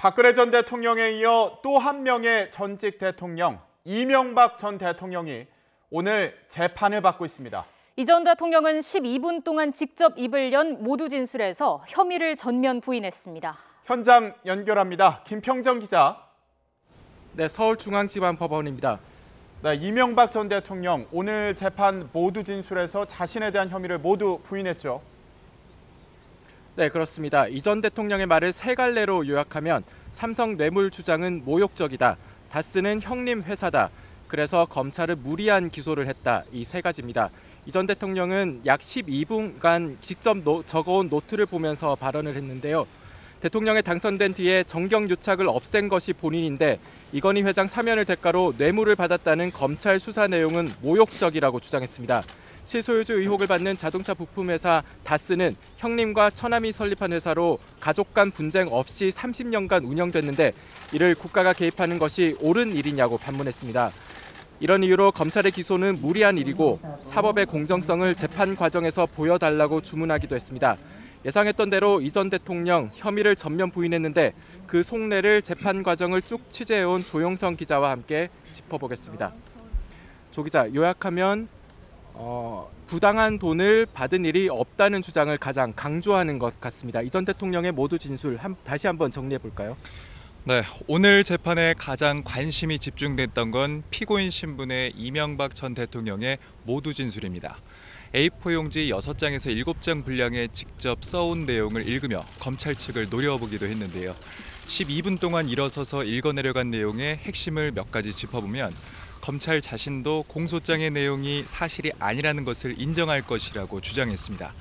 박근혜 전 대통령에 이어 또 한 명의 전직 대통령, 이명박 전 대통령이 오늘 재판을 받고 있습니다. 이 전 대통령은 12분 동안 직접 입을 연 모두 진술에서 혐의를 전면 부인했습니다. 현장 연결합니다. 김평정 기자. 네, 서울중앙지방법원입니다. 네, 이명박 전 대통령 오늘 재판 모두 진술에서 자신에 대한 혐의를 모두 부인했죠. 네, 그렇습니다. 이 전 대통령의 말을 세 갈래로 요약하면 삼성 뇌물 주장은 모욕적이다. 다스는 형님 회사다. 그래서 검찰은 무리한 기소를 했다. 이 세 가지입니다. 이 전 대통령은 약 12분간 직접 적어온 노트를 보면서 발언을 했는데요. 대통령에 당선된 뒤에 정경유착을 없앤 것이 본인인데 이건희 회장 사면을 대가로 뇌물을 받았다는 검찰 수사 내용은 모욕적이라고 주장했습니다. 실소유주 의혹을 받는 자동차 부품회사 다스는 형님과 처남이 설립한 회사로 가족 간 분쟁 없이 30년간 운영됐는데 이를 국가가 개입하는 것이 옳은 일이냐고 반문했습니다. 이런 이유로 검찰의 기소는 무리한 일이고 사법의 공정성을 재판 과정에서 보여달라고 주문하기도 했습니다. 예상했던 대로 이 전 대통령 혐의를 전면 부인했는데 그 속내를 재판 과정을 쭉 취재해온 조영성 기자와 함께 짚어보겠습니다. 조 기자, 요약하면 부당한 돈을 받은 일이 없다는 주장을 가장 강조하는 것 같습니다. 이 전 대통령의 모두 진술 다시 한번 정리해 볼까요? 네, 오늘 재판에 가장 관심이 집중됐던 건 피고인 신분의 이명박 전 대통령의 모두 진술입니다. A4 용지 6장에서 7장 분량에 직접 써온 내용을 읽으며 검찰 측을 노려보기도 했는데요. 12분 동안 일어서서 읽어내려간 내용의 핵심을 몇 가지 짚어보면 검찰 자신도 공소장의 내용이 사실이 아니라는 것을 인정할 것이라고 주장했습니다.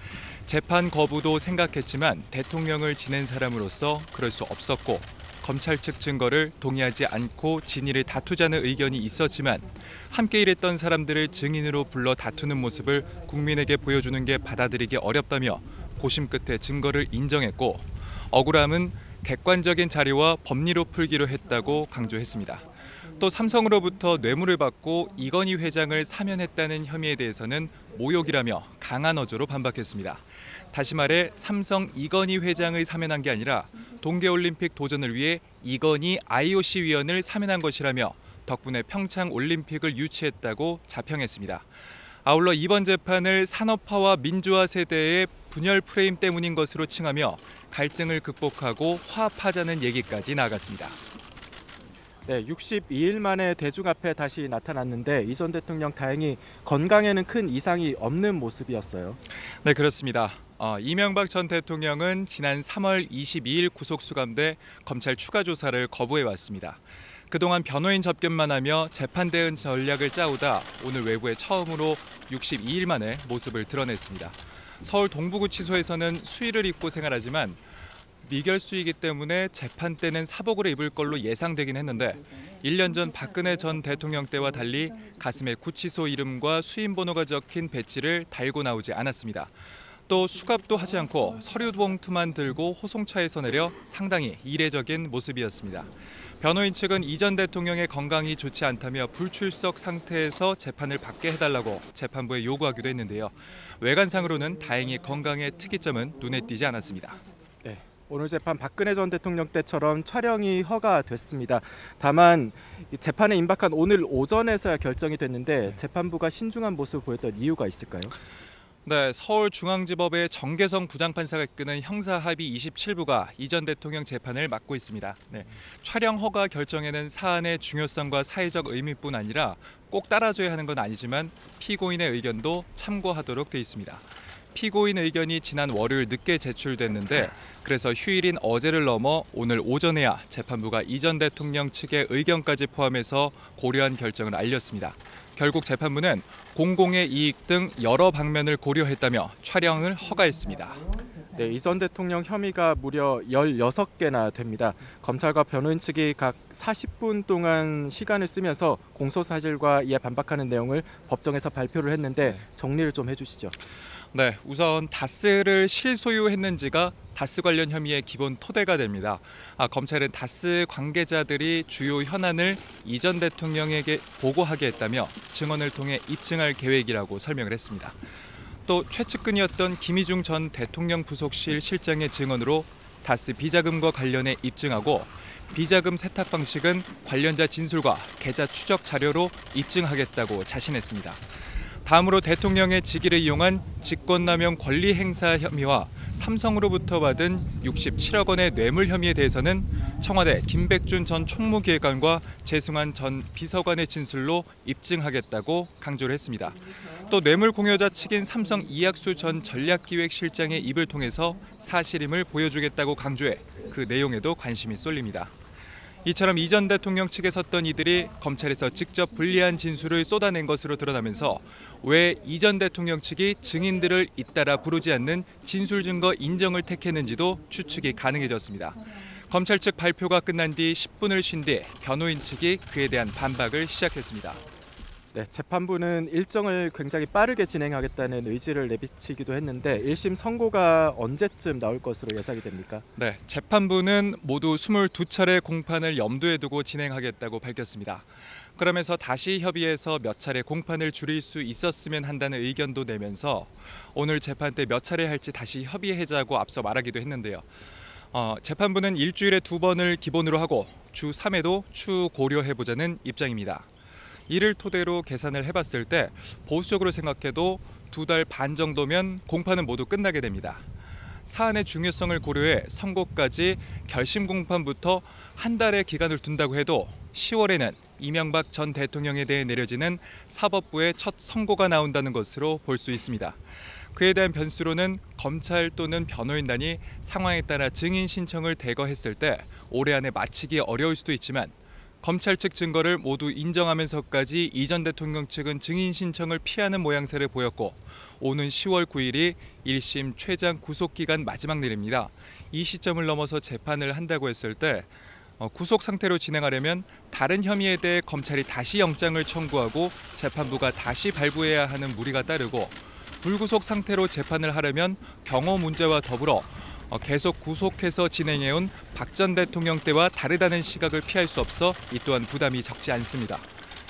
재판 거부도 생각했지만 대통령을 지낸 사람으로서 그럴 수 없었고 검찰 측 증거를 동의하지 않고 진위를 다투자는 의견이 있었지만 함께 일했던 사람들을 증인으로 불러 다투는 모습을 국민에게 보여주는 게 받아들이기 어렵다며 고심 끝에 증거를 인정했고 억울함은 객관적인 자료와 법리로 풀기로 했다고 강조했습니다. 또 삼성으로부터 뇌물을 받고 이건희 회장을 사면했다는 혐의에 대해서는 모욕이라며 강한 어조로 반박했습니다. 다시 말해 삼성 이건희 회장을 사면한 게 아니라 동계올림픽 도전을 위해 이건희 IOC 위원을 사면한 것이라며 덕분에 평창 올림픽을 유치했다고 자평했습니다. 아울러 이번 재판을 산업화와 민주화 세대의 분열 프레임 때문인 것으로 칭하며 갈등을 극복하고 화합하자는 얘기까지 나갔습니다. 네, 62일 만에 대중 앞에 다시 나타났는데 이 전 대통령 다행히 건강에는 큰 이상이 없는 모습이었어요. 네, 그렇습니다. 이명박 전 대통령은 지난 3월 22일 구속 수감돼 검찰 추가 조사를 거부해 왔습니다. 그동안 변호인 접견만 하며 재판 대응 전략을 짜오다 오늘 외부에 처음으로 62일 만에 모습을 드러냈습니다. 서울 동부구치소에서는 수의를 입고 생활하지만 미결수이기 때문에 재판 때는 사복을 입을 걸로 예상되긴 했는데 1년 전 박근혜 전 대통령 때와 달리 가슴에 구치소 이름과 수임번호가 적힌 배지를 달고 나오지 않았습니다. 또 수갑도 하지 않고 서류 봉투만 들고 호송차에서 내려 상당히 이례적인 모습이었습니다. 변호인 측은 이 전 대통령의 건강이 좋지 않다며 불출석 상태에서 재판을 받게 해달라고 재판부에 요구하기도 했는데요. 외관상으로는 다행히 건강의 특이점은 눈에 띄지 않았습니다. 네, 오늘 재판 박근혜 전 대통령 때처럼 촬영이 허가됐습니다. 다만 재판에 임박한 오늘 오전에서야 결정이 됐는데 재판부가 신중한 모습을 보였던 이유가 있을까요? 네, 서울중앙지법의 정계성 부장판사가 이끄는 형사합의 27부가 이 전 대통령 재판을 맡고 있습니다. 네, 촬영 허가 결정에는 사안의 중요성과 사회적 의미뿐 아니라 꼭 따라줘야 하는 건 아니지만 피고인의 의견도 참고하도록 돼 있습니다. 피고인 의견이 지난 월요일 늦게 제출됐는데 그래서 휴일인 어제를 넘어 오늘 오전에야 재판부가 이 전 대통령 측의 의견까지 포함해서 고려한 결정을 알렸습니다. 결국 재판부는 공공의 이익 등 여러 방면을 고려했다며 촬영을 허가했습니다. 네, 이 전 대통령 혐의가 무려 16개나 됩니다. 검찰과 변호인 측이 각 40분 동안 시간을 쓰면서 공소사실과 이에 반박하는 내용을 법정에서 발표를 했는데 정리를 좀 해주시죠. 네, 우선 다스를 실소유했는지가 다스 관련 혐의의 기본 토대가 됩니다. 검찰은 다스 관계자들이 주요 현안을 이 전 대통령에게 보고하게 했다며 증언을 통해 입증할 계획이라고 설명을 했습니다. 또 최측근이었던 김희중 전 대통령 부속실 실장의 증언으로 다스 비자금과 관련해 입증하고 비자금 세탁 방식은 관련자 진술과 계좌 추적 자료로 입증하겠다고 자신했습니다. 다음으로 대통령의 직위를 이용한 직권남용 권리 행사 혐의와 삼성으로부터 받은 67억 원의 뇌물 혐의에 대해서는 청와대 김백준 전 총무기획관과 재승환 전 비서관의 진술로 입증하겠다고 강조를 했습니다. 또 뇌물 공여자 측인 삼성 이학수 전 전략기획실장의 입을 통해서 사실임을 보여주겠다고 강조해 그 내용에도 관심이 쏠립니다. 이처럼 이 전 대통령 측에 섰던 이들이 검찰에서 직접 불리한 진술을 쏟아낸 것으로 드러나면서 왜 이 전 대통령 측이 증인들을 잇따라 부르지 않는 진술 증거 인정을 택했는지도 추측이 가능해졌습니다. 검찰 측 발표가 끝난 뒤 10분을 쉰 뒤 변호인 측이 그에 대한 반박을 시작했습니다. 네, 재판부는 일정을 굉장히 빠르게 진행하겠다는 의지를 내비치기도 했는데 1심 선고가 언제쯤 나올 것으로 예상이 됩니까? 네, 재판부는 모두 22차례 공판을 염두에 두고 진행하겠다고 밝혔습니다. 그러면서 다시 협의해서 몇 차례 공판을 줄일 수 있었으면 한다는 의견도 내면서 오늘 재판 때 몇 차례 할지 다시 협의하자고 앞서 말하기도 했는데요. 재판부는 일주일에 2번을 기본으로 하고 주 3회도 추후 고려해보자는 입장입니다. 이를 토대로 계산을 해봤을 때 보수적으로 생각해도 2달 반 정도면 공판은 모두 끝나게 됩니다. 사안의 중요성을 고려해 선고까지 결심 공판부터 한 달의 기간을 둔다고 해도 10월에는 이명박 전 대통령에 대해 내려지는 사법부의 첫 선고가 나온다는 것으로 볼 수 있습니다. 그에 대한 변수로는 검찰 또는 변호인단이 상황에 따라 증인 신청을 대거했을 때 올해 안에 마치기 어려울 수도 있지만 검찰 측 증거를 모두 인정하면서까지 이 전 대통령 측은 증인 신청을 피하는 모양새를 보였고 오는 10월 9일이 1심 최장 구속기간 마지막 날입니다. 이 시점을 넘어서 재판을 한다고 했을 때 구속 상태로 진행하려면 다른 혐의에 대해 검찰이 다시 영장을 청구하고 재판부가 다시 발부해야 하는 무리가 따르고 불구속 상태로 재판을 하려면 경호 문제와 더불어 계속 구속해서 진행해온 박 전 대통령 때와 다르다는 시각을 피할 수 없어 이 또한 부담이 적지 않습니다.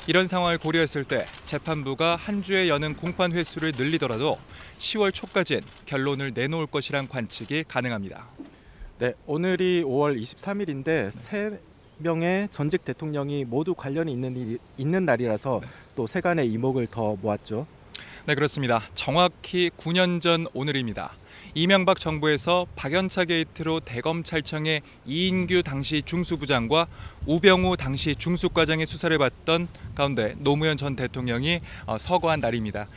이런 상황을 고려했을 때 재판부가 한 주에 여는 공판 횟수를 늘리더라도 10월 초까지는 결론을 내놓을 것이란 관측이 가능합니다. 네, 오늘이 5월 23일인데 3명의 전직 대통령이 모두 관련이 있는 날이라서 또 세간의 이목을 더 모았죠. 네, 그렇습니다. 정확히 9년 전 오늘입니다. 이명박 정부에서 박연차 게이트로 대검찰청의 이인규 당시 중수부장과 우병우 당시 중수과장의 수사를 받던 가운데 노무현 전 대통령이 서거한 날입니다.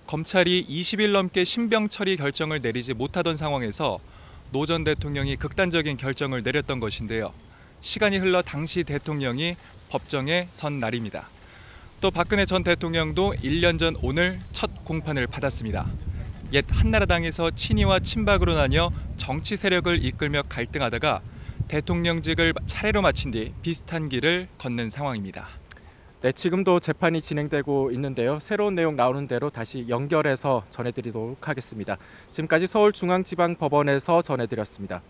검찰이 20일 넘게 신병 처리 결정을 내리지 못하던 상황에서 노 전 대통령이 극단적인 결정을 내렸던 것인데요. 시간이 흘러 당시 대통령이 법정에 선 날입니다. 또 박근혜 전 대통령도 1년 전 오늘 첫 공판을 받았습니다. 옛 한나라당에서 친이와 친박으로 나뉘어 정치 세력을 이끌며 갈등하다가 대통령직을 차례로 마친 뒤 비슷한 길을 걷는 상황입니다. 네, 지금도 재판이 진행되고 있는데요. 새로운 내용 나오는 대로 다시 연결해서 전해드리도록 하겠습니다. 지금까지 서울중앙지방법원에서 전해드렸습니다.